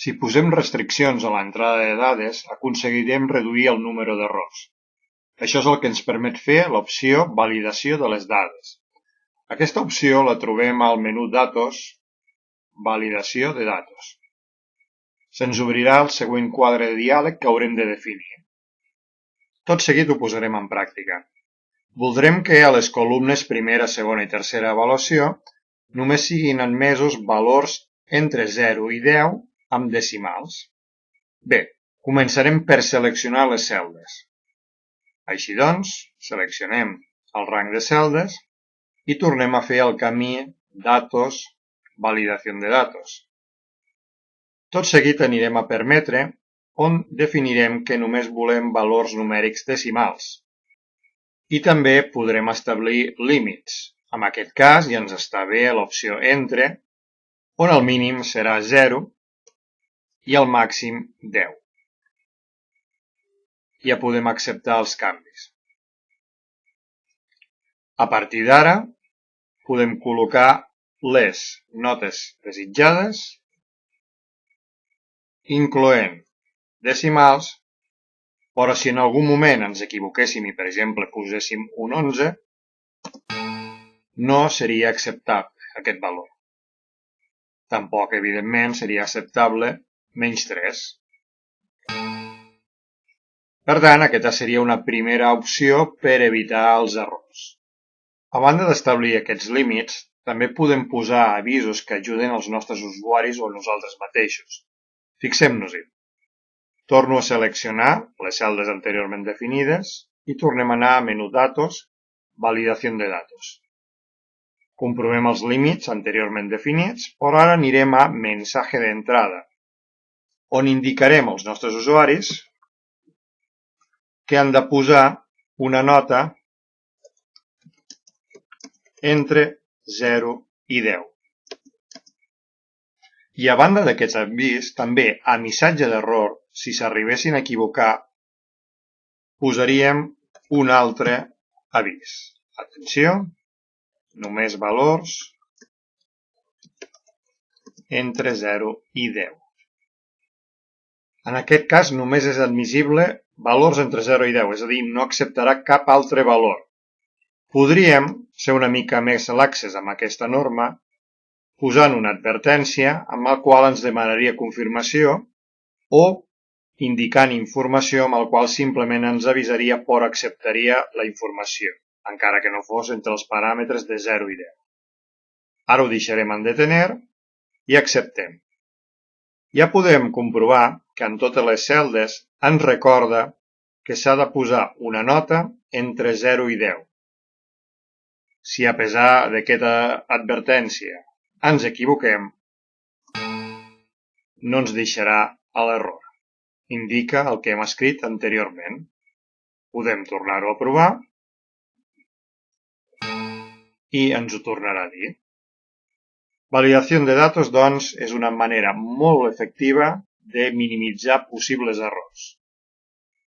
Si posem restriccions a l'entrada de dades, aconseguirem reduir el número d'errors. Això és el que ens permet fer l'opció Validació de les dades. Aquesta opció la trobem al menú Datos, Validació de datos. Se'ns obrirà el següent quadre de diàleg que haurem de definir. Tot seguit ho posarem en pràctica. Voldrem que a les columnes primera, segona i tercera avaluació només siguin admesos valors entre 0 i 10 amb decimals. Bé, començarem per seleccionar les celdes. Així doncs, seleccionem el rang de celdes i tornem a fer el camí Datos, Validació de datos. Tot seguit anirem a Permetre, on definirem que només volem valors numèrics decimals. I també podrem establir límits. En aquest cas ja ens està bé l'opció Entre, on el mínim serà 0 i el màxim 10. Ja podem acceptar els canvis. A partir d'ara, podem col·locar les notes desitjades, incloent decimals, però si en algun moment ens equivoquéssim i, per exemple, poséssim un 11, no seria acceptable aquest valor. Tampoc, evidentment, seria acceptable menys 3. Per tant, aquesta seria una primera opció per evitar els errors. A banda d'establir aquests límits, també podem posar avisos que ajuden els nostres usuaris o nosaltres mateixos. Fixem-nos-hi. Torno a seleccionar les celdes anteriorment definides i tornem a anar a menú Datos, Validació de datos. Comprovem els límits anteriorment definits, però ara anirem a Mensaje d'entrada, on indicarem als nostres usuaris que han de posar una nota entre 0 i 10. I a banda d'aquest avís, també a missatge d'error, si s'arribessin a equivocar, posaríem un altre avís. Atenció, només valors entre 0 i 10. En aquest cas només és admissible valors entre 0 i 10, és a dir, no acceptarà cap altre valor. Podríem ser una mica més laxes amb aquesta norma, posant una advertència amb la qual ens demanaria confirmació o indicant informació amb la qual simplement ens avisaria però acceptaria la informació, encara que no fos entre els paràmetres de 0 i 10. Ara ho deixarem en detener i acceptem. Ja podem comprovar que en totes les celdes ens recorda que s'ha de posar una nota entre 0 i 10. Si a pesar d'aquesta advertència ens equivoquem, no ens deixarà a l'error. Indica el que hem escrit anteriorment. Podem tornar-ho a provar i ens ho tornarà a dir. Validació de datos, doncs, és una manera molt efectiva de minimitzar possibles errors.